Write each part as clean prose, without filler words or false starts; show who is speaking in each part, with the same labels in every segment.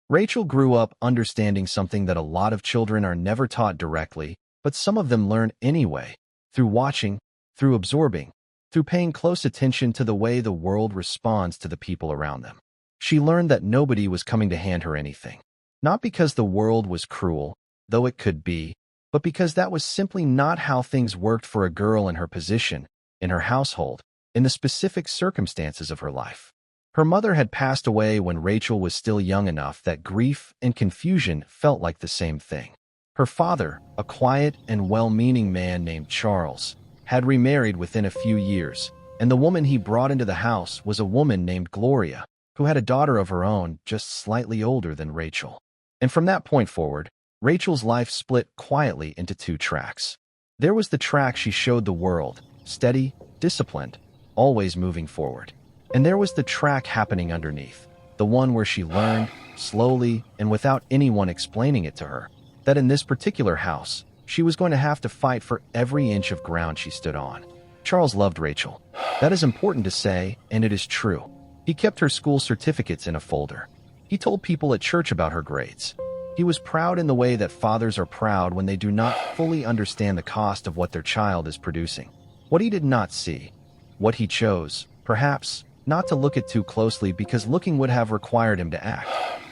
Speaker 1: Rachel grew up understanding something that a lot of children are never taught directly, but some of them learn anyway, through watching, through absorbing, through paying close attention to the way the world responds to the people around them. She learned that nobody was coming to hand her anything. Not because the world was cruel, though it could be, but because that was simply not how things worked for a girl in her position, in her household, in the specific circumstances of her life. Her mother had passed away when Rachel was still young enough that grief and confusion felt like the same thing. Her father, a quiet and well-meaning man named Charles, had remarried within a few years, and the woman he brought into the house was a woman named Gloria, who had a daughter of her own just slightly older than Rachel. And from that point forward, Rachel's life split quietly into two tracks. There was the track she showed the world, steady, disciplined, always moving forward. And there was the track happening underneath, the one where she learned, slowly and without anyone explaining it to her, that in this particular house, she was going to have to fight for every inch of ground she stood on. Charles loved Rachel. That is important to say, and it is true. He kept her school certificates in a folder. He told people at church about her grades. He was proud in the way that fathers are proud when they do not fully understand the cost of what their child is producing. What he did not see, what he chose, perhaps, not to look at too closely because looking would have required him to act,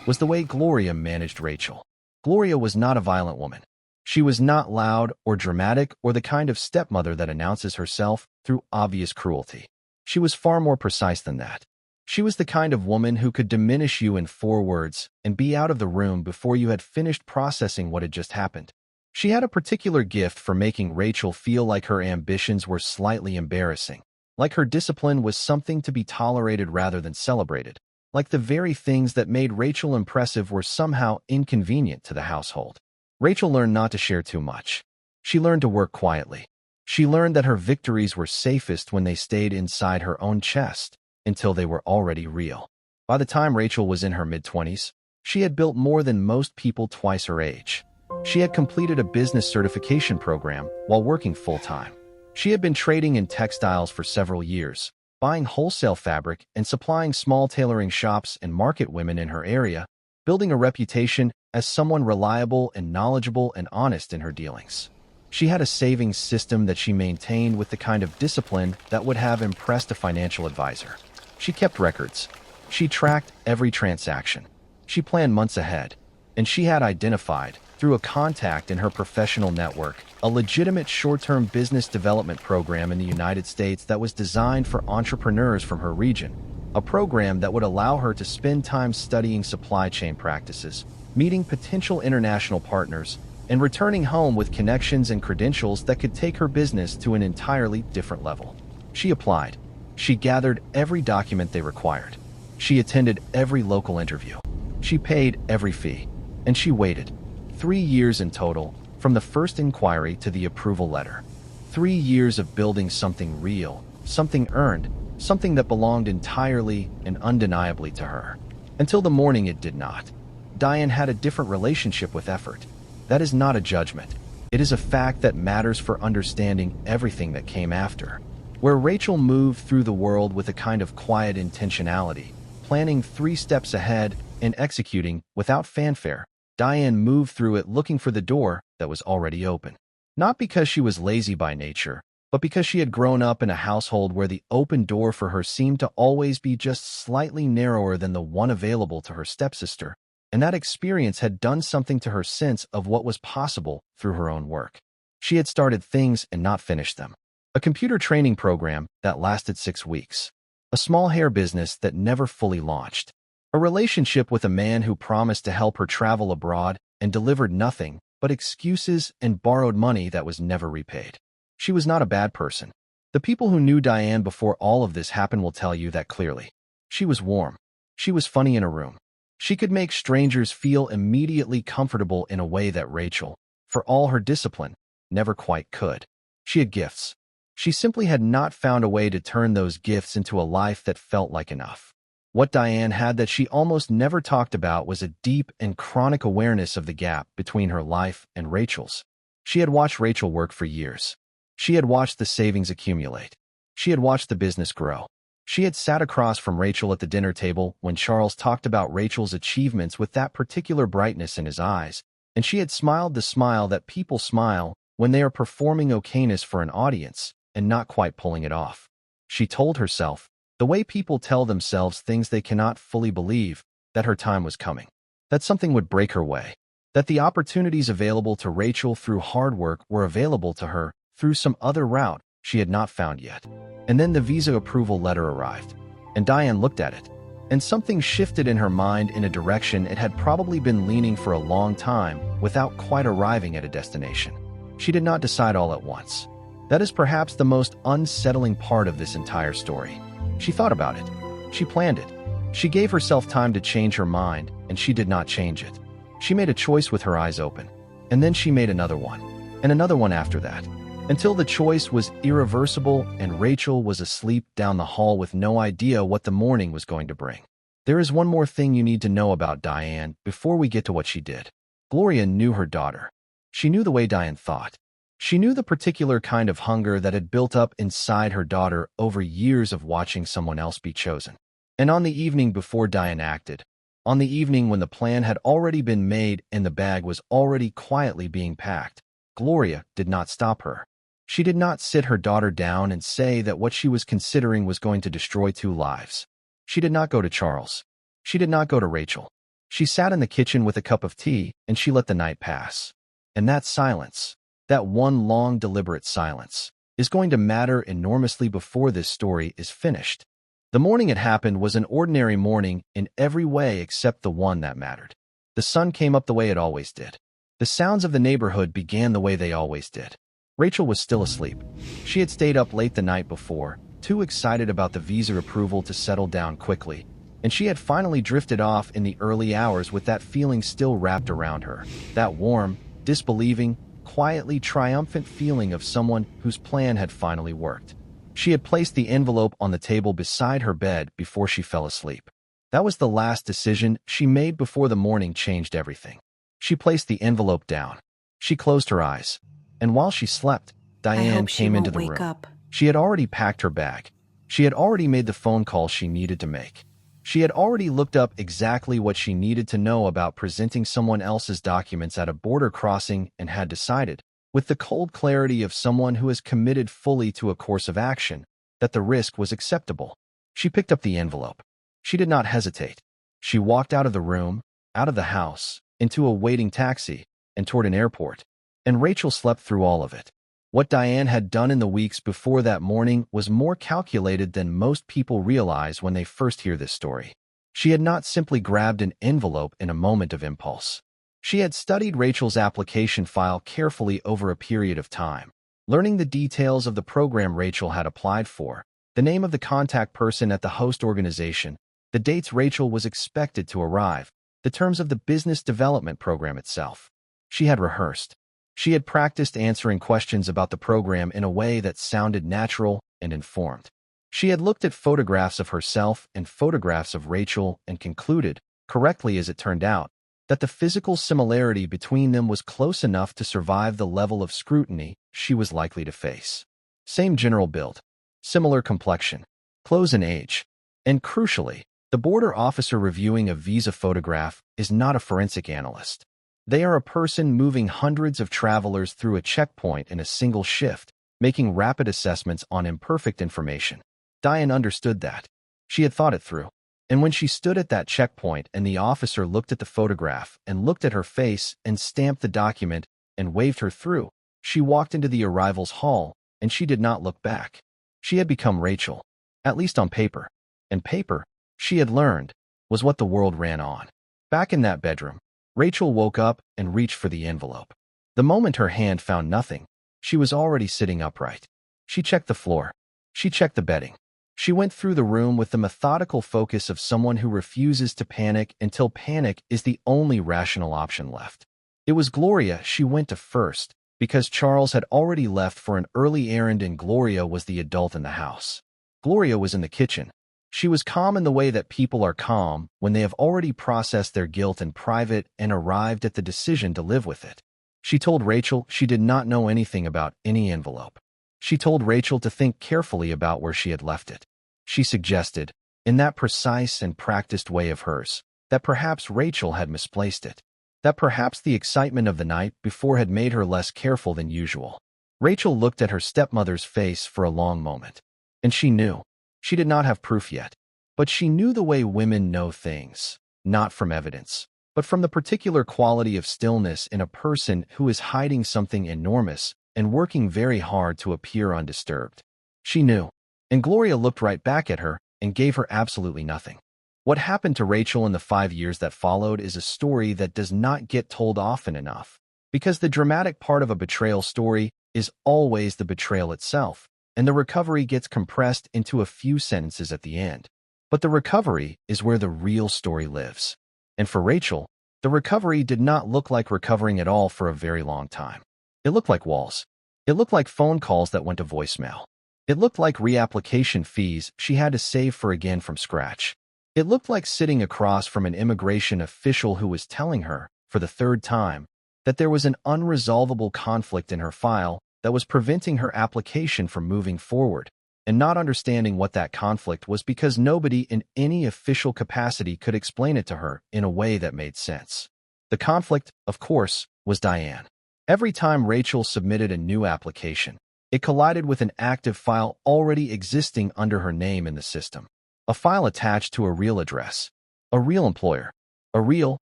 Speaker 1: was the way Gloria managed Rachel. Gloria was not a violent woman. She was not loud or dramatic or the kind of stepmother that announces herself through obvious cruelty. She was far more precise than that. She was the kind of woman who could diminish you in 4 words and be out of the room before you had finished processing what had just happened. She had a particular gift for making Rachel feel like her ambitions were slightly embarrassing, like her discipline was something to be tolerated rather than celebrated, like the very things that made Rachel impressive were somehow inconvenient to the household. Rachel learned not to share too much. She learned to work quietly. She learned that her victories were safest when they stayed inside her own chest, until they were already real. By the time Rachel was in her mid-20s, she had built more than most people twice her age. She had completed a business certification program while working full-time. She had been trading in textiles for several years, buying wholesale fabric and supplying small tailoring shops and market women in her area, building a reputation as someone reliable and knowledgeable and honest in her dealings. She had a savings system that she maintained with the kind of discipline that would have impressed a financial advisor. She kept records. She tracked every transaction. She planned months ahead. And she had identified, through a contact in her professional network, a legitimate short-term business development program in the United States that was designed for entrepreneurs from her region, a program that would allow her to spend time studying supply chain practices, meeting potential international partners, and returning home with connections and credentials that could take her business to an entirely different level. She applied. She gathered every document they required. She attended every local interview. She paid every fee. And she waited. 3 years in total, from the first inquiry to the approval letter. 3 years of building something real, something earned, something that belonged entirely and undeniably to her. Until the morning it did not. Diane had a different relationship with effort. That is not a judgment. It is a fact that matters for understanding everything that came after. Where Rachel moved through the world with a kind of quiet intentionality, planning 3 steps ahead and executing without fanfare, Diane moved through it looking for the door that was already open. Not because she was lazy by nature, but because she had grown up in a household where the open door for her seemed to always be just slightly narrower than the one available to her stepsister, and that experience had done something to her sense of what was possible through her own work. She had started things and not finished them. A computer training program that lasted 6 weeks. A small hair business that never fully launched. A relationship with a man who promised to help her travel abroad and delivered nothing but excuses and borrowed money that was never repaid. She was not a bad person. The people who knew Diane before all of this happened will tell you that clearly. She was warm. She was funny in a room. She could make strangers feel immediately comfortable in a way that Rachel, for all her discipline, never quite could. She had gifts. She simply had not found a way to turn those gifts into a life that felt like enough. What Diane had that she almost never talked about was a deep and chronic awareness of the gap between her life and Rachel's. She had watched Rachel work for years. She had watched the savings accumulate. She had watched the business grow. She had sat across from Rachel at the dinner table when Charles talked about Rachel's achievements with that particular brightness in his eyes, and she had smiled the smile that people smile when they are performing okayness for an audience and not quite pulling it off. She told herself, the way people tell themselves things they cannot fully believe, that her time was coming, that something would break her way, that the opportunities available to Rachel through hard work were available to her through some other route she had not found yet. And then the visa approval letter arrived, and Diane looked at it, and something shifted in her mind in a direction it had probably been leaning for a long time without quite arriving at a destination. She did not decide all at once. That is perhaps the most unsettling part of this entire story. She thought about it. She planned it. She gave herself time to change her mind, and she did not change it. She made a choice with her eyes open, and then she made another one, and another one after that, until the choice was irreversible and Rachel was asleep down the hall with no idea what the morning was going to bring. There is one more thing you need to know about Diane before we get to what she did. Gloria knew her daughter. She knew the way Diane thought. She knew the particular kind of hunger that had built up inside her daughter over years of watching someone else be chosen. And on the evening before Diane acted, on the evening when the plan had already been made and the bag was already quietly being packed, Gloria did not stop her. She did not sit her daughter down and say that what she was considering was going to destroy 2 lives. She did not go to Charles. She did not go to Rachel. She sat in the kitchen with a cup of tea and she let the night pass. And that silence, that one long deliberate silence, is going to matter enormously before this story is finished. The morning it happened was an ordinary morning in every way except the one that mattered. The sun came up the way it always did. The sounds of the neighborhood began the way they always did. Rachel was still asleep. She had stayed up late the night before, too excited about the visa approval to settle down quickly, and she had finally drifted off in the early hours with that feeling still wrapped around her, that warm, disbelieving, quietly triumphant feeling of someone whose plan had finally worked. She had placed the envelope on the table beside her bed before she fell asleep. That was the last decision she made before the morning changed everything. She placed the envelope down. She closed her eyes. And while she slept, Diane came into the room. She had already packed her bag. She had already made the phone call she needed to make. She had already looked up exactly what she needed to know about presenting someone else's documents at a border crossing and had decided, with the cold clarity of someone who has committed fully to a course of action, that the risk was acceptable. She picked up the envelope. She did not hesitate. She walked out of the room, out of the house, into a waiting taxi, and toward an airport. And Rachel slept through all of it. What Diane had done in the weeks before that morning was more calculated than most people realize when they first hear this story. She had not simply grabbed an envelope in a moment of impulse. She had studied Rachel's application file carefully over a period of time, learning the details of the program Rachel had applied for, the name of the contact person at the host organization, the dates Rachel was expected to arrive, the terms of the business development program itself. She had rehearsed. She had practiced answering questions about the program in a way that sounded natural and informed. She had looked at photographs of herself and photographs of Rachel and concluded, correctly as it turned out, that the physical similarity between them was close enough to survive the level of scrutiny she was likely to face. Same general build, similar complexion, clothes and age, and crucially, the border officer reviewing a visa photograph is not a forensic analyst. They are a person moving hundreds of travelers through a checkpoint in a single shift, making rapid assessments on imperfect information. Diane understood that. She had thought it through. And when she stood at that checkpoint and the officer looked at the photograph and looked at her face and stamped the document and waved her through, she walked into the arrivals hall and she did not look back. She had become Rachel, at least on paper. And paper, she had learned, was what the world ran on. Back in that bedroom, Rachel woke up and reached for the envelope. The moment her hand found nothing, she was already sitting upright. She checked the floor. She checked the bedding. She went through the room with the methodical focus of someone who refuses to panic until panic is the only rational option left. It was Gloria she went to first, because Charles had already left for an early errand and Gloria was the adult in the house. Gloria was in the kitchen. She was calm in the way that people are calm when they have already processed their guilt in private and arrived at the decision to live with it. She told Rachel she did not know anything about any envelope. She told Rachel to think carefully about where she had left it. She suggested, in that precise and practiced way of hers, that perhaps Rachel had misplaced it, that perhaps the excitement of the night before had made her less careful than usual. Rachel looked at her stepmother's face for a long moment, and she knew. She did not have proof yet, but she knew the way women know things, not from evidence, but from the particular quality of stillness in a person who is hiding something enormous and working very hard to appear undisturbed. She knew, and Gloria looked right back at her and gave her absolutely nothing. What happened to Rachel in the 5 years that followed is a story that does not get told often enough, because the dramatic part of a betrayal story is always the betrayal itself, and the recovery gets compressed into a few sentences at the end. But the recovery is where the real story lives. And for Rachel, the recovery did not look like recovering at all for a very long time. It looked like walls. It looked like phone calls that went to voicemail. It looked like reapplication fees she had to save for again from scratch. It looked like sitting across from an immigration official who was telling her, for the third time, that there was an unresolvable conflict in her file that was preventing her application from moving forward, and not understanding what that conflict was because nobody in any official capacity could explain it to her in a way that made sense. The conflict, of course, was Diane. Every time Rachel submitted a new application, it collided with an active file already existing under her name in the system. A file attached to a real address, a real employer, a real,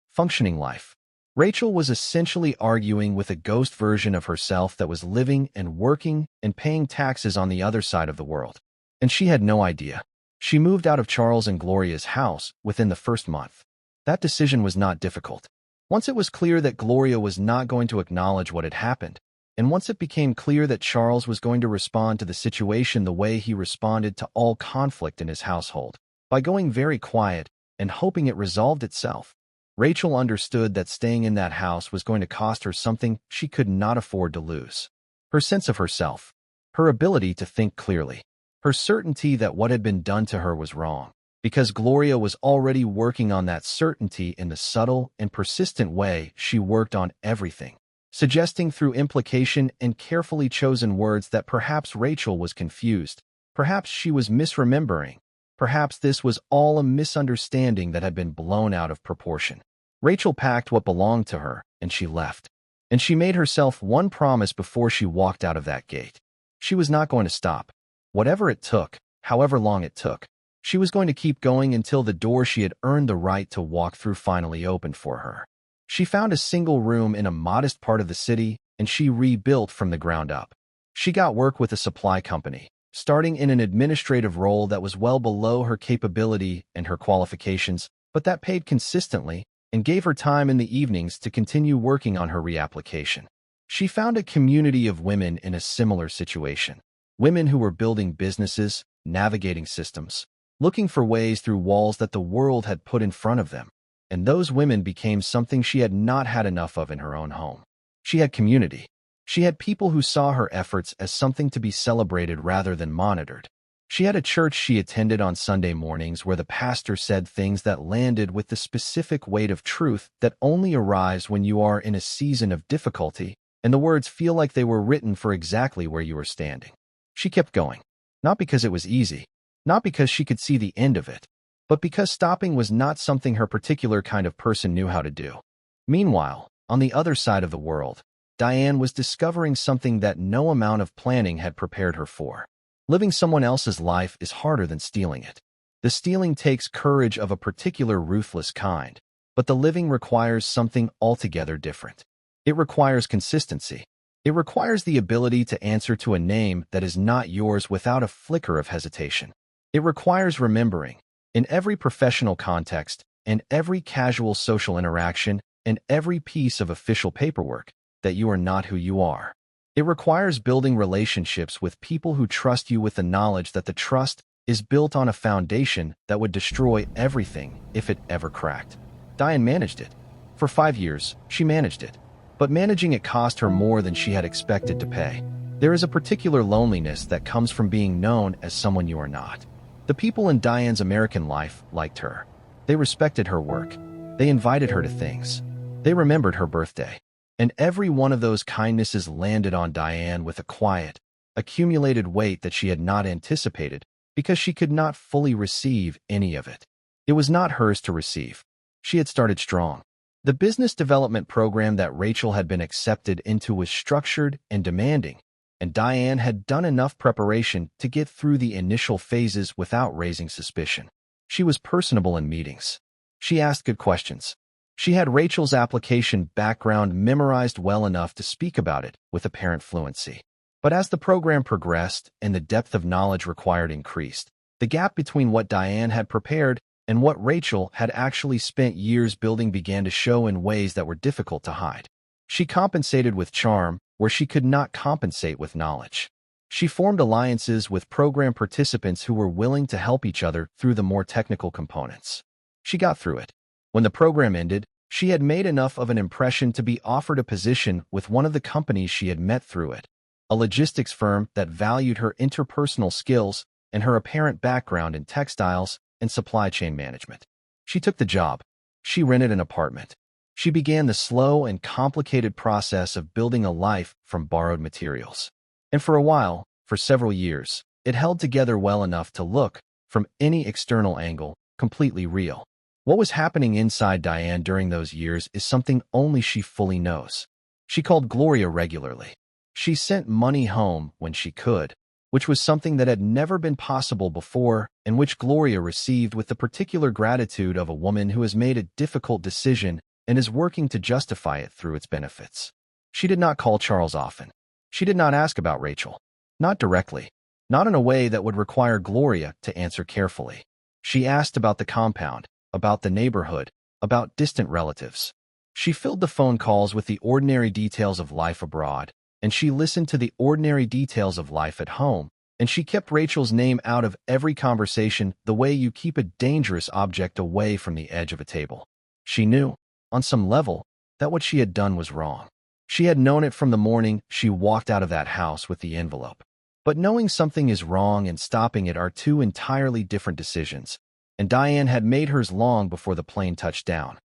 Speaker 1: functioning life. Rachel was essentially arguing with a ghost version of herself that was living and working and paying taxes on the other side of the world. And she had no idea. She moved out of Charles and Gloria's house within the first month. That decision was not difficult. Once it was clear that Gloria was not going to acknowledge what had happened, and once it became clear that Charles was going to respond to the situation the way he responded to all conflict in his household, by going very quiet and hoping it resolved itself, Rachel understood that staying in that house was going to cost her something she could not afford to lose. Her sense of herself, her ability to think clearly, her certainty that what had been done to her was wrong, because Gloria was already working on that certainty in the subtle and persistent way she worked on everything, suggesting through implication and carefully chosen words that perhaps Rachel was confused, perhaps she was misremembering, perhaps this was all a misunderstanding that had been blown out of proportion. Rachel packed what belonged to her, and she left. And she made herself one promise before she walked out of that gate. She was not going to stop. Whatever it took, however long it took, she was going to keep going until the door she had earned the right to walk through finally opened for her. She found a single room in a modest part of the city, and she rebuilt from the ground up. She got work with a supply company, starting in an administrative role that was well below her capability and her qualifications, but that paid consistently and gave her time in the evenings to continue working on her reapplication. She found a community of women in a similar situation, women who were building businesses, navigating systems, looking for ways through walls that the world had put in front of them, and those women became something she had not had enough of in her own home. She had community. She had people who saw her efforts as something to be celebrated rather than monitored. She had a church she attended on Sunday mornings where the pastor said things that landed with the specific weight of truth that only arrives when you are in a season of difficulty, and the words feel like they were written for exactly where you are standing. She kept going, not because it was easy, not because she could see the end of it, but because stopping was not something her particular kind of person knew how to do. Meanwhile, on the other side of the world, Diane was discovering something that no amount of planning had prepared her for. Living someone else's life is harder than stealing it. The stealing takes courage of a particular ruthless kind, but the living requires something altogether different. It requires consistency. It requires the ability to answer to a name that is not yours without a flicker of hesitation. It requires remembering, in every professional context, and every casual social interaction, and every piece of official paperwork, that you are not who you are. It requires building relationships with people who trust you with the knowledge that the trust is built on a foundation that would destroy everything if it ever cracked. Diane managed it. For 5 years, she managed it. But managing it cost her more than she had expected to pay. There is a particular loneliness that comes from being known as someone you are not. The people in Diane's American life liked her. They respected her work. They invited her to things. They remembered her birthday. And every one of those kindnesses landed on Diane with a quiet, accumulated weight that she had not anticipated, because she could not fully receive any of it. It was not hers to receive. She had started strong. The business development program that Rachel had been accepted into was structured and demanding, and Diane had done enough preparation to get through the initial phases without raising suspicion. She was personable in meetings. She asked good questions. She had Rachel's application background memorized well enough to speak about it with apparent fluency. But as the program progressed and the depth of knowledge required increased, the gap between what Diane had prepared and what Rachel had actually spent years building began to show in ways that were difficult to hide. She compensated with charm where she could not compensate with knowledge. She formed alliances with program participants who were willing to help each other through the more technical components. She got through it. When the program ended, she had made enough of an impression to be offered a position with one of the companies she had met through it, a logistics firm that valued her interpersonal skills and her apparent background in textiles and supply chain management. She took the job. She rented an apartment. She began the slow and complicated process of building a life from borrowed materials. And for a while, for several years, it held together well enough to look, from any external angle, completely real. What was happening inside Diane during those years is something only she fully knows. She called Gloria regularly. She sent money home when she could, which was something that had never been possible before and which Gloria received with the particular gratitude of a woman who has made a difficult decision and is working to justify it through its benefits. She did not call Charles often. She did not ask about Rachel. Not directly. Not in a way that would require Gloria to answer carefully. She asked about the compound, about the neighborhood, about distant relatives. She filled the phone calls with the ordinary details of life abroad, and she listened to the ordinary details of life at home, and she kept Rachel's name out of every conversation the way you keep a dangerous object away from the edge of a table. She knew, on some level, that what she had done was wrong. She had known it from the morning she walked out of that house with the envelope. But knowing something is wrong and stopping it are two entirely different decisions, and Diane had made hers long before the plane touched down.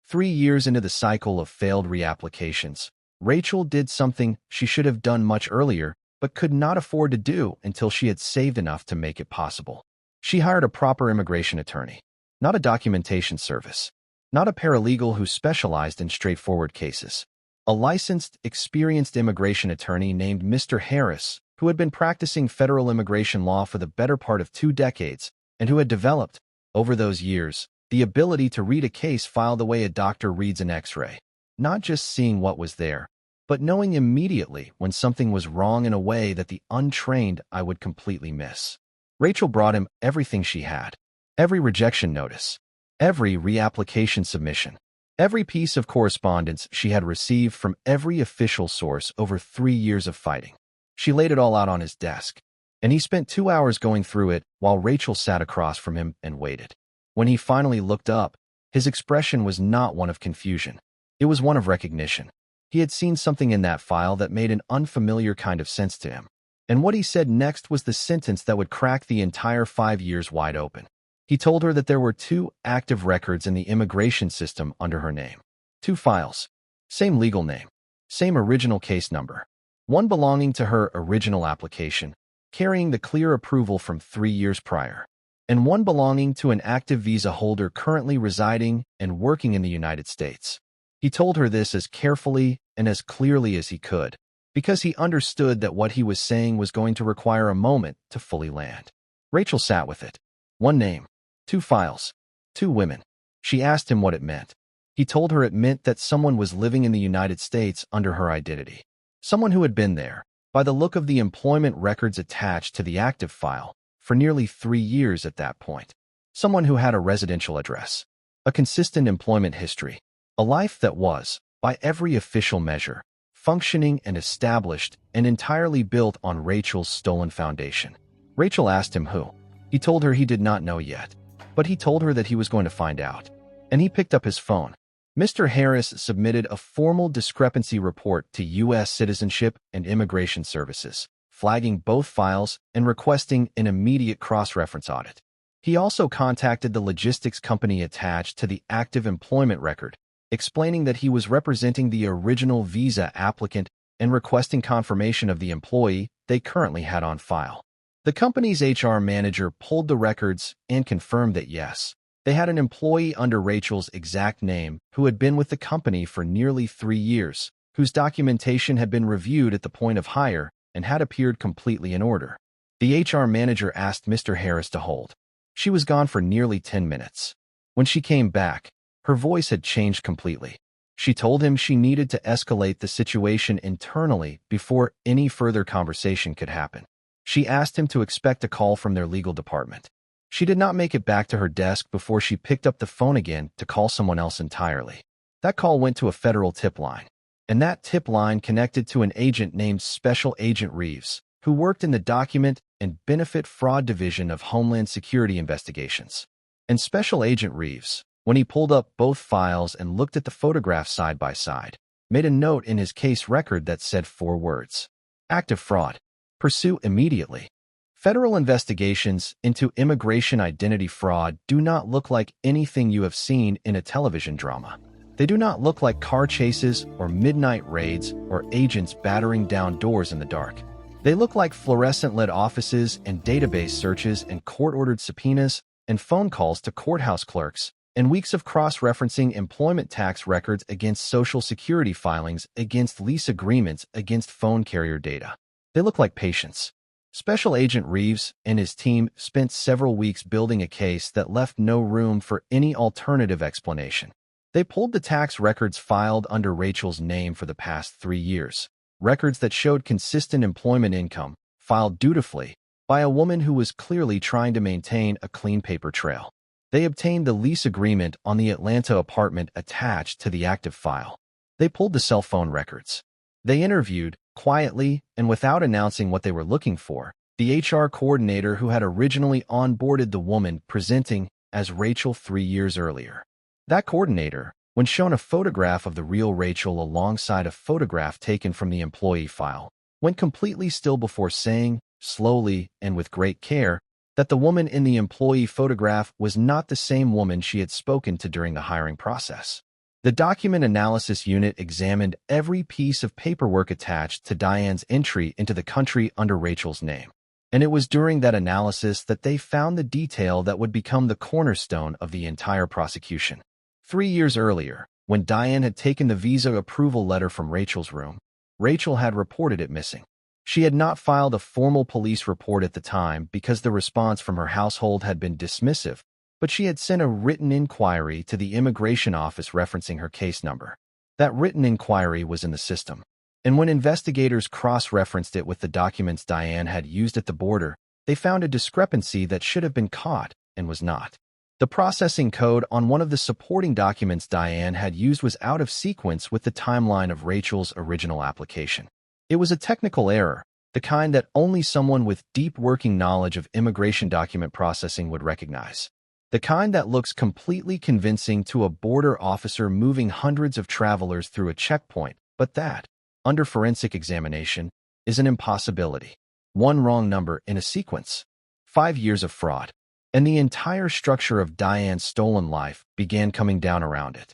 Speaker 1: 3 years into the cycle of failed reapplications, Rachel did something she should have done much earlier but could not afford to do until she had saved enough to make it possible. She hired a proper immigration attorney, not a documentation service, not a paralegal who specialized in straightforward cases. A licensed, experienced immigration attorney named Mr. Harris, who had been practicing federal immigration law for the better part of 2 decades and who had developed, over those years, the ability to read a case file the way a doctor reads an X-ray, not just seeing what was there, but knowing immediately when something was wrong in a way that the untrained eye would completely miss. Rachel brought him everything she had, every rejection notice, every reapplication submission, every piece of correspondence she had received from every official source over 3 years of fighting. She laid it all out on his desk, and he spent 2 hours going through it while Rachel sat across from him and waited. When he finally looked up, his expression was not one of confusion. It was one of recognition. He had seen something in that file that made an unfamiliar kind of sense to him. And what he said next was the sentence that would crack the entire 5 years wide open. He told her that there were 2 active records in the immigration system under her name. 2 files. Same legal name. Same original case number. One belonging to her original application, carrying the clear approval from 3 years prior, and one belonging to an active visa holder currently residing and working in the United States. He told her this as carefully and as clearly as he could, because he understood that what he was saying was going to require a moment to fully land. Rachel sat with it. 1 name, 2 files, 2 women. She asked him what it meant. He told her it meant that someone was living in the United States under her identity. Someone who had been there, by the look of the employment records attached to the active file, for nearly 3 years at that point. Someone who had a residential address, a consistent employment history, a life that was, by every official measure, functioning and established and entirely built on Rachel's stolen foundation. Rachel asked him who. He told her he did not know yet, but he told her that he was going to find out. And he picked up his phone. Mr. Harris submitted a formal discrepancy report to U.S. Citizenship and Immigration Services, flagging both files and requesting an immediate cross-reference audit. He also contacted the logistics company attached to the active employment record, explaining that he was representing the original visa applicant and requesting confirmation of the employee they currently had on file. The company's HR manager pulled the records and confirmed that yes, they had an employee under Rachel's exact name who had been with the company for nearly 3 years, whose documentation had been reviewed at the point of hire and had appeared completely in order. The HR manager asked Mr. Harris to hold. She was gone for nearly 10 minutes. When she came back, her voice had changed completely. She told him she needed to escalate the situation internally before any further conversation could happen. She asked him to expect a call from their legal department. She did not make it back to her desk before she picked up the phone again to call someone else entirely. That call went to a federal tip line, and that tip line connected to an agent named Special Agent Reeves, who worked in the Document and Benefit Fraud Division of Homeland Security Investigations. And Special Agent Reeves, when he pulled up both files and looked at the photographs side by side, made a note in his case record that said 4 words: active fraud. Pursue immediately. Federal investigations into immigration identity fraud do not look like anything you have seen in a television drama. They do not look like car chases or midnight raids or agents battering down doors in the dark. They look like fluorescent-lit offices and database searches and court-ordered subpoenas and phone calls to courthouse clerks and weeks of cross-referencing employment tax records against Social Security filings, against lease agreements, against phone carrier data. They look like patience. Special Agent Reeves and his team spent several weeks building a case that left no room for any alternative explanation. They pulled the tax records filed under Rachel's name for the past 3 years, records that showed consistent employment income, filed dutifully by a woman who was clearly trying to maintain a clean paper trail. They obtained the lease agreement on the Atlanta apartment attached to the active file. They pulled the cell phone records. They interviewed, quietly and without announcing what they were looking for, the HR coordinator who had originally onboarded the woman presenting as Rachel 3 years earlier. That coordinator, when shown a photograph of the real Rachel alongside a photograph taken from the employee file, went completely still before saying, slowly and with great care, that the woman in the employee photograph was not the same woman she had spoken to during the hiring process. The document analysis unit examined every piece of paperwork attached to Diane's entry into the country under Rachel's name, and it was during that analysis that they found the detail that would become the cornerstone of the entire prosecution. 3 years earlier, when Diane had taken the visa approval letter from Rachel's room, Rachel had reported it missing. She had not filed a formal police report at the time because the response from her household had been dismissive, but she had sent a written inquiry to the immigration office referencing her case number. That written inquiry was in the system, and when investigators cross-referenced it with the documents Diane had used at the border, they found a discrepancy that should have been caught and was not. The processing code on one of the supporting documents Diane had used was out of sequence with the timeline of Rachel's original application. It was a technical error, the kind that only someone with deep working knowledge of immigration document processing would recognize. The kind that looks completely convincing to a border officer moving hundreds of travelers through a checkpoint, but that, under forensic examination, is an impossibility. One wrong number in a sequence. 5 years of fraud. And the entire structure of Diane's stolen life began coming down around it.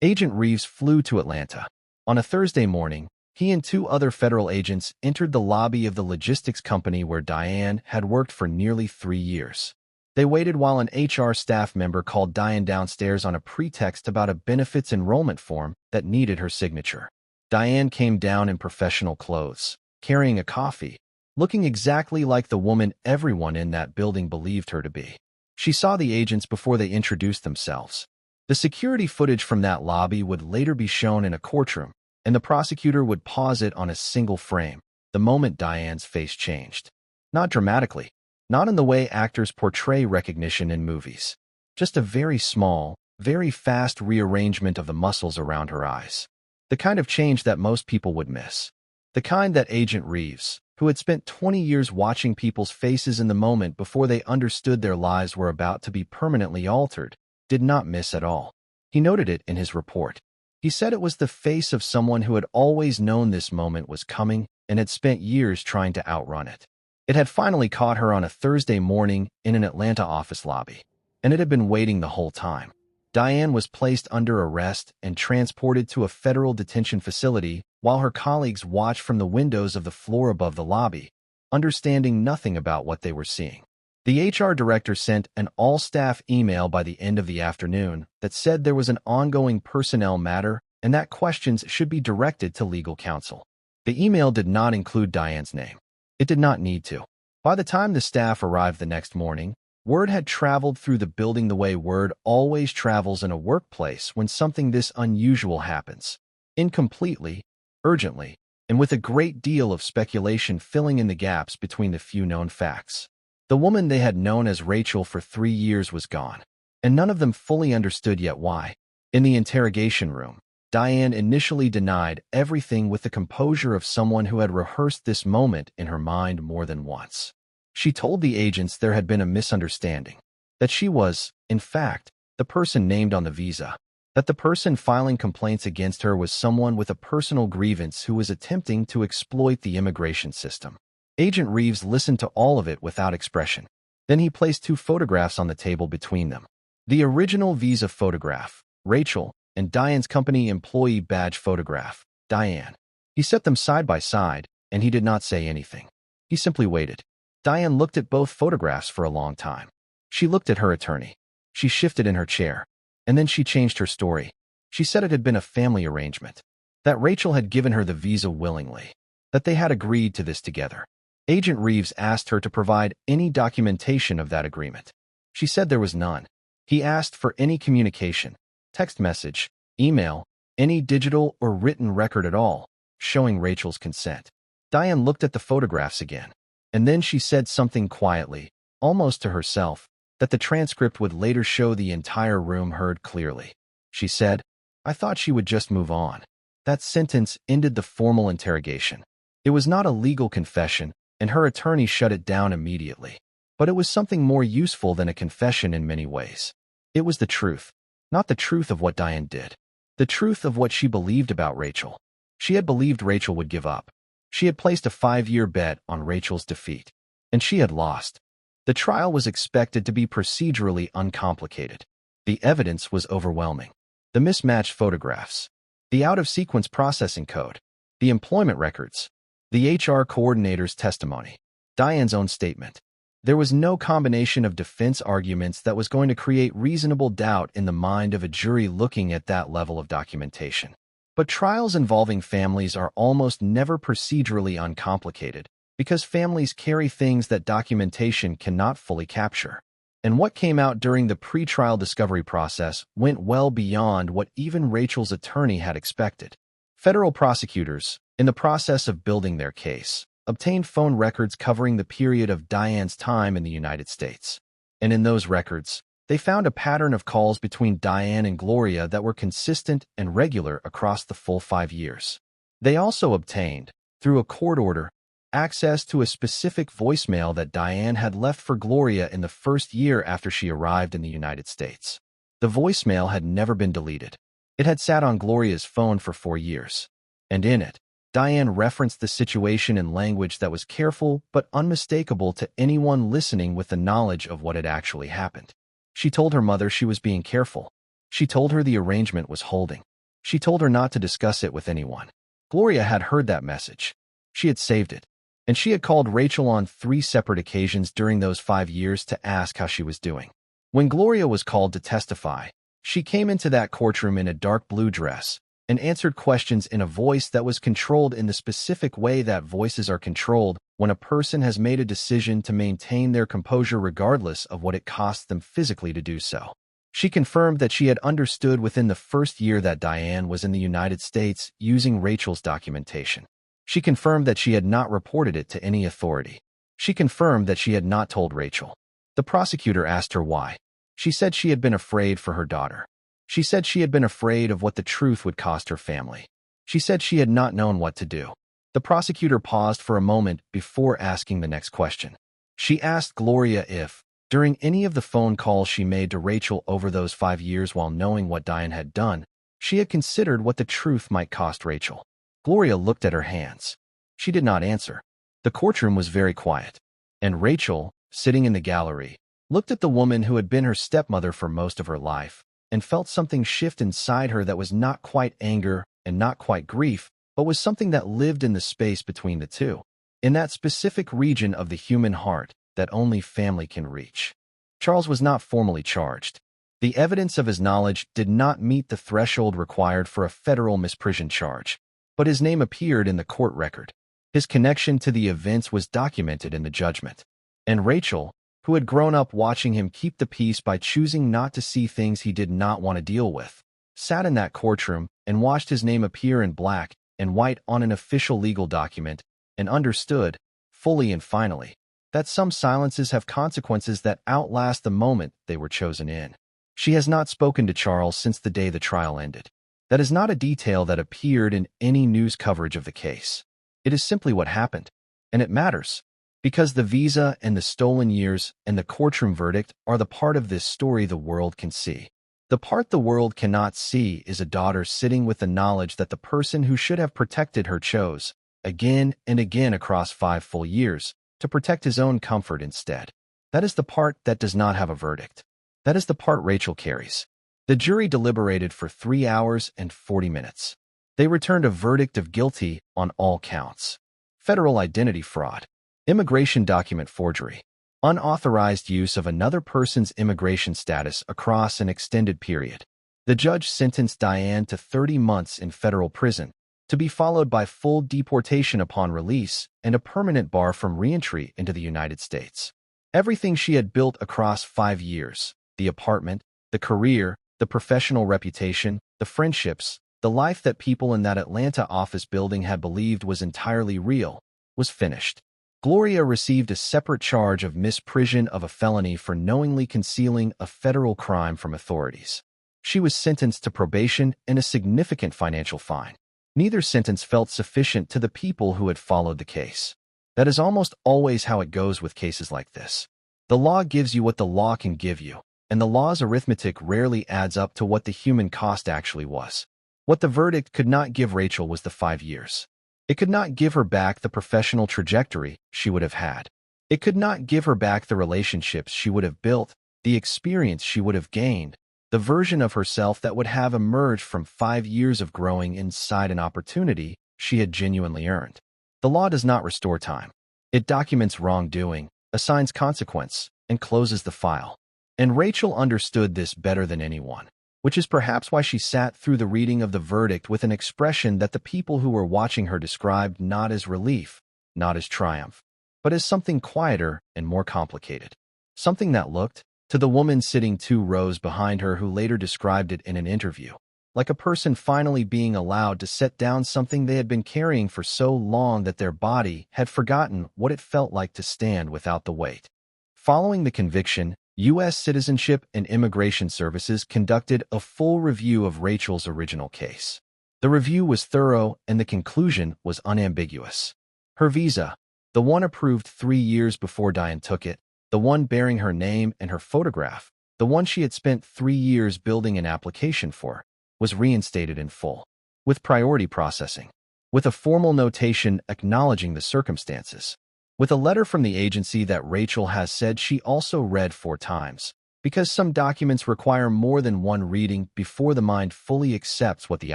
Speaker 1: Agent Reeves flew to Atlanta. On a Thursday morning, he and 2 other federal agents entered the lobby of the logistics company where Diane had worked for nearly 3 years. They waited while an HR staff member called Diane downstairs on a pretext about a benefits enrollment form that needed her signature. Diane came down in professional clothes, carrying a coffee, looking exactly like the woman everyone in that building believed her to be. She saw the agents before they introduced themselves. The security footage from that lobby would later be shown in a courtroom, and the prosecutor would pause it on a single frame, the moment Diane's face changed. Not dramatically, not in the way actors portray recognition in movies. Just a very small, very fast rearrangement of the muscles around her eyes. The kind of change that most people would miss. The kind that Agent Reeves, who had spent 20 years watching people's faces in the moment before they understood their lives were about to be permanently altered, did not miss at all. He noted it in his report. He said it was the face of someone who had always known this moment was coming and had spent years trying to outrun it. It had finally caught her on a Thursday morning in an Atlanta office lobby, and it had been waiting the whole time. Diane was placed under arrest and transported to a federal detention facility while her colleagues watched from the windows of the floor above the lobby, understanding nothing about what they were seeing. The HR director sent an all-staff email by the end of the afternoon that said there was an ongoing personnel matter and that questions should be directed to legal counsel. The email did not include Diane's name. It did not need to. By the time the staff arrived the next morning, word had traveled through the building the way word always travels in a workplace when something this unusual happens. Incompletely, urgently, and with a great deal of speculation filling in the gaps between the few known facts. The woman they had known as Rachel for 3 years was gone, and none of them fully understood yet why. In the interrogation room, Diane initially denied everything with the composure of someone who had rehearsed this moment in her mind more than once. She told the agents there had been a misunderstanding, that she was, in fact, the person named on the visa, that the person filing complaints against her was someone with a personal grievance who was attempting to exploit the immigration system. Agent Reeves listened to all of it without expression. Then he placed 2 photographs on the table between them. The original visa photograph, Rachel, and Diane's company employee badge photograph, Diane. He set them side by side, and he did not say anything. He simply waited. Diane looked at both photographs for a long time. She looked at her attorney. She shifted in her chair. And then she changed her story. She said it had been a family arrangement, that Rachel had given her the visa willingly, that they had agreed to this together. Agent Reeves asked her to provide any documentation of that agreement. She said there was none. He asked for any communication, text message, email, any digital or written record at all, showing Rachel's consent. Diane looked at the photographs again, and then she said something quietly, almost to herself, that the transcript would later show the entire room heard clearly. She said, "I thought she would just move on." That sentence ended the formal interrogation. It was not a legal confession, and her attorney shut it down immediately. But it was something more useful than a confession in many ways. It was the truth. Not the truth of what Diane did. The truth of what she believed about Rachel. She had believed Rachel would give up. She had placed a 5-year bet on Rachel's defeat. And she had lost. The trial was expected to be procedurally uncomplicated. The evidence was overwhelming. The mismatched photographs. The out-of-sequence processing code. The employment records. The HR coordinator's testimony. Diane's own statement. There was no combination of defense arguments that was going to create reasonable doubt in the mind of a jury looking at that level of documentation. But trials involving families are almost never procedurally uncomplicated, because families carry things that documentation cannot fully capture. And what came out during the pretrial discovery process went well beyond what even Rachel's attorney had expected. Federal prosecutors, in the process of building their case, obtained phone records covering the period of Diane's time in the United States. And in those records, they found a pattern of calls between Diane and Gloria that were consistent and regular across the full 5 years. They also obtained, through a court order, access to a specific voicemail that Diane had left for Gloria in the first year after she arrived in the United States. The voicemail had never been deleted. It had sat on Gloria's phone for 4 years. And in it, Diane referenced the situation in language that was careful but unmistakable to anyone listening with the knowledge of what had actually happened. She told her mother she was being careful. She told her the arrangement was holding. She told her not to discuss it with anyone. Gloria had heard that message. She had saved it. And she had called Rachel on 3 separate occasions during those 5 years to ask how she was doing. When Gloria was called to testify, she came into that courtroom in a dark blue dress and answered questions in a voice that was controlled in the specific way that voices are controlled when a person has made a decision to maintain their composure regardless of what it costs them physically to do so. She confirmed that she had understood within the first year that Diane was in the United States using Rachel's documentation. She confirmed that she had not reported it to any authority. She confirmed that she had not told Rachel. The prosecutor asked her why. She said she had been afraid for her daughter. She said she had been afraid of what the truth would cost her family. She said she had not known what to do. The prosecutor paused for a moment before asking the next question. She asked Gloria if, during any of the phone calls she made to Rachel over those 5 years while knowing what Diane had done, she had considered what the truth might cost Rachel. Gloria looked at her hands. She did not answer. The courtroom was very quiet. And Rachel, sitting in the gallery, looked at the woman who had been her stepmother for most of her life, and felt something shift inside her that was not quite anger and not quite grief, but was something that lived in the space between the two. in that specific region of the human heart that only family can reach. Charles was not formally charged. The evidence of his knowledge did not meet the threshold required for a federal misprision charge, but his name appeared in the court record. His connection to the events was documented in the judgment. And Rachel, who had grown up watching him keep the peace by choosing not to see things he did not want to deal with, sat in that courtroom and watched his name appear in black and white on an official legal document and understood, fully and finally, that some silences have consequences that outlast the moment they were chosen in. She has not spoken to Charles since the day the trial ended. That is not a detail that appeared in any news coverage of the case. It is simply what happened, and it matters, because the visa and the stolen years and the courtroom verdict are the part of this story the world can see. The part the world cannot see is a daughter sitting with the knowledge that the person who should have protected her chose, again and again across 5 full years, to protect his own comfort instead. That is the part that does not have a verdict. That is the part Rachel carries. The jury deliberated for 3 hours and 40 minutes. They returned a verdict of guilty on all counts: federal identity fraud, immigration document forgery, unauthorized use of another person's immigration status across an extended period. The judge sentenced Diane to 30 months in federal prison, to be followed by full deportation upon release and a permanent bar from reentry into the United States. Everything she had built across 5 years, the apartment, the career, the professional reputation, the friendships, the life that people in that Atlanta office building had believed was entirely real, was finished. Gloria received a separate charge of misprision of a felony for knowingly concealing a federal crime from authorities. She was sentenced to probation and a significant financial fine. Neither sentence felt sufficient to the people who had followed the case. That is almost always how it goes with cases like this. The law gives you what the law can give you, and the law's arithmetic rarely adds up to what the human cost actually was. What the verdict could not give Rachel was the 5 years. It could not give her back the professional trajectory she would have had. It could not give her back the relationships she would have built, the experience she would have gained, the version of herself that would have emerged from 5 years of growing inside an opportunity she had genuinely earned. The law does not restore time. It documents wrongdoing, assigns consequence, and closes the file. And Rachel understood this better than anyone, which is perhaps why she sat through the reading of the verdict with an expression that the people who were watching her described not as relief, not as triumph, but as something quieter and more complicated. Something that looked, to the woman sitting 2 rows behind her who later described it in an interview, like a person finally being allowed to set down something they had been carrying for so long that their body had forgotten what it felt like to stand without the weight. Following the conviction, U.S. Citizenship and Immigration Services conducted a full review of Rachel's original case. The review was thorough and the conclusion was unambiguous. Her visa, the one approved 3 years before Diane took it, the one bearing her name and her photograph, the one she had spent 3 years building an application for, was reinstated in full, with priority processing, with a formal notation acknowledging the circumstances, with a letter from the agency that Rachel has said she also read 4 times, because some documents require more than one reading before the mind fully accepts what the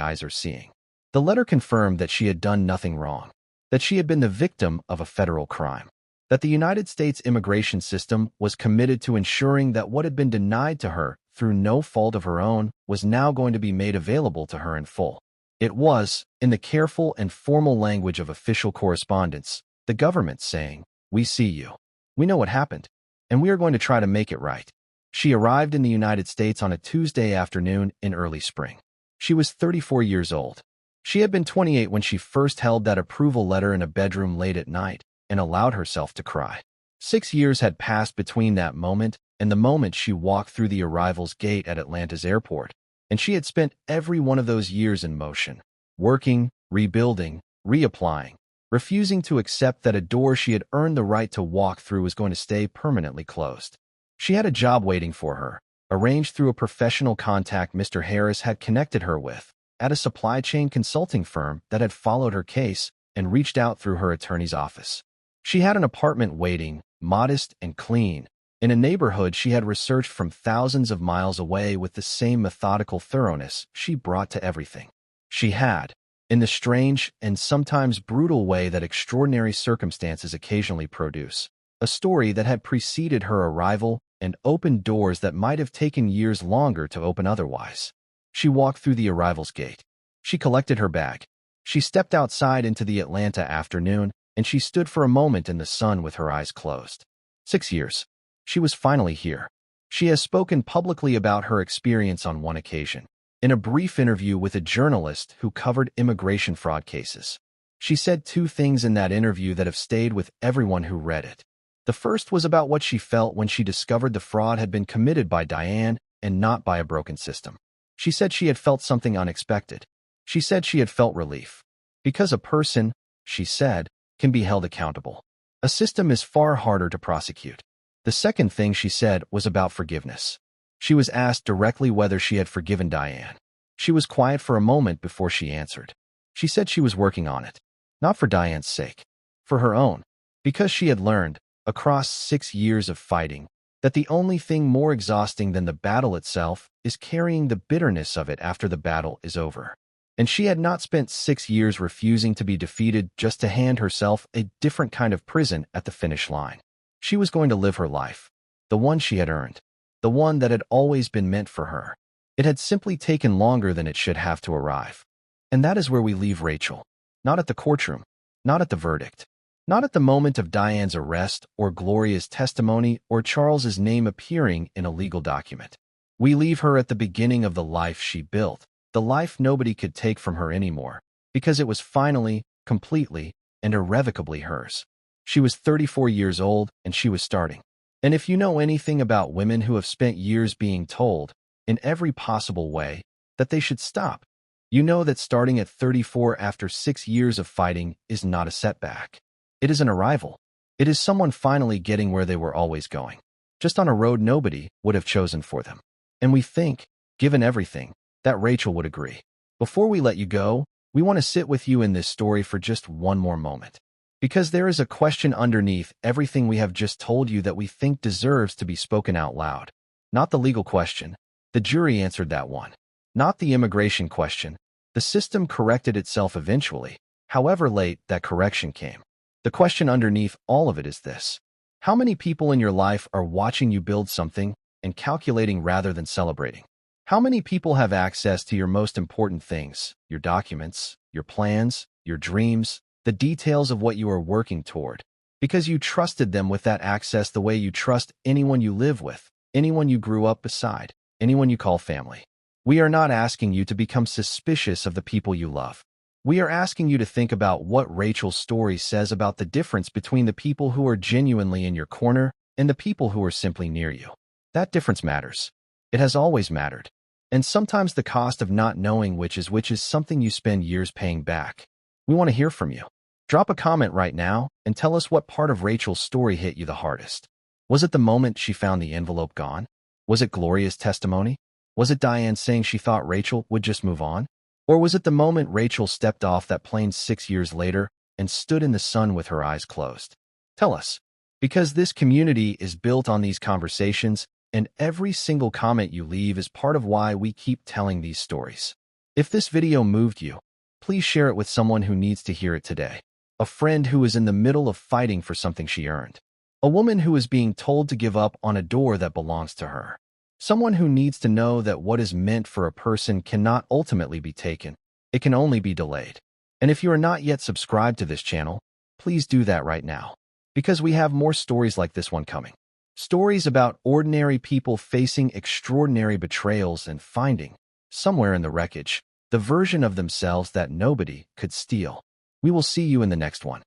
Speaker 1: eyes are seeing. The letter confirmed that she had done nothing wrong, that she had been the victim of a federal crime, that the United States immigration system was committed to ensuring that what had been denied to her through no fault of her own was now going to be made available to her in full. It was, in the careful and formal language of official correspondence, the government saying, "We see you. We know what happened, and we are going to try to make it right." She arrived in the United States on a Tuesday afternoon in early spring. She was 34 years old. She had been 28 when she first held that approval letter in a bedroom late at night and allowed herself to cry. 6 years had passed between that moment and the moment she walked through the arrivals gate at Atlanta's airport, and she had spent every one of those years in motion, working, rebuilding, reapplying, refusing to accept that a door she had earned the right to walk through was going to stay permanently closed. She had a job waiting for her, arranged through a professional contact Mr. Harris had connected her with, at a supply chain consulting firm that had followed her case and reached out through her attorney's office. She had an apartment waiting, modest and clean, in a neighborhood she had researched from thousands of miles away with the same methodical thoroughness she brought to everything. She had, in the strange and sometimes brutal way that extraordinary circumstances occasionally produce. A story that had preceded her arrival and opened doors that might have taken years longer to open otherwise. She walked through the arrival's gate. She collected her bag. She stepped outside into the Atlanta afternoon, and she stood for a moment in the sun with her eyes closed. 6 years. She was finally here. She has spoken publicly about her experience on one occasion, in a brief interview with a journalist who covered immigration fraud cases. She said 2 things in that interview that have stayed with everyone who read it. The first was about what she felt when she discovered the fraud had been committed by Diane and not by a broken system. She said she had felt something unexpected. She said she had felt relief. Because a person, she said, can be held accountable. A system is far harder to prosecute. The second thing she said was about forgiveness. She was asked directly whether she had forgiven Diane. She was quiet for a moment before she answered. She said she was working on it, not for Diane's sake, for her own, because she had learned, across 6 years of fighting, that the only thing more exhausting than the battle itself is carrying the bitterness of it after the battle is over. And she had not spent 6 years refusing to be defeated just to hand herself a different kind of prison at the finish line. She was going to live her life, the one she had earned, the one that had always been meant for her. It had simply taken longer than it should have to arrive. And that is where we leave Rachel. Not at the courtroom, not at the verdict, not at the moment of Diane's arrest or Gloria's testimony or Charles's name appearing in a legal document. We leave her at the beginning of the life she built, the life nobody could take from her anymore, because it was finally, completely, and irrevocably hers. She was 34 years old, and she was starting. And if you know anything about women who have spent years being told, in every possible way, that they should stop, you know that starting at 34 after 6 years of fighting is not a setback. It is an arrival. It is someone finally getting where they were always going, just on a road nobody would have chosen for them. And we think, given everything, that Rachel would agree. Before we let you go, we want to sit with you in this story for just one more moment. Because there is a question underneath everything we have just told you that we think deserves to be spoken out loud. Not the legal question. The jury answered that one. Not the immigration question. The system corrected itself eventually, however late that correction came. The question underneath all of it is this. How many people in your life are watching you build something and calculating rather than celebrating? How many people have access to your most important things, your documents, your plans, your dreams, the details of what you are working toward, because you trusted them with that access the way you trust anyone you live with, anyone you grew up beside, anyone you call family? We are not asking you to become suspicious of the people you love. We are asking you to think about what Rachel's story says about the difference between the people who are genuinely in your corner and the people who are simply near you. That difference matters. It has always mattered. And sometimes the cost of not knowing which is something you spend years paying back. We want to hear from you. Drop a comment right now and tell us what part of Rachel's story hit you the hardest. Was it the moment she found the envelope gone? Was it Gloria's testimony? Was it Diane saying she thought Rachel would just move on? Or was it the moment Rachel stepped off that plane 6 years later and stood in the sun with her eyes closed? Tell us. Because this community is built on these conversations, and every single comment you leave is part of why we keep telling these stories. If this video moved you, please share it with someone who needs to hear it today. A friend who is in the middle of fighting for something she earned. A woman who is being told to give up on a door that belongs to her. Someone who needs to know that what is meant for a person cannot ultimately be taken. It can only be delayed. And if you are not yet subscribed to this channel, please do that right now. Because we have more stories like this one coming. Stories about ordinary people facing extraordinary betrayals and finding, somewhere in the wreckage, the version of themselves that nobody could steal. We will see you in the next one.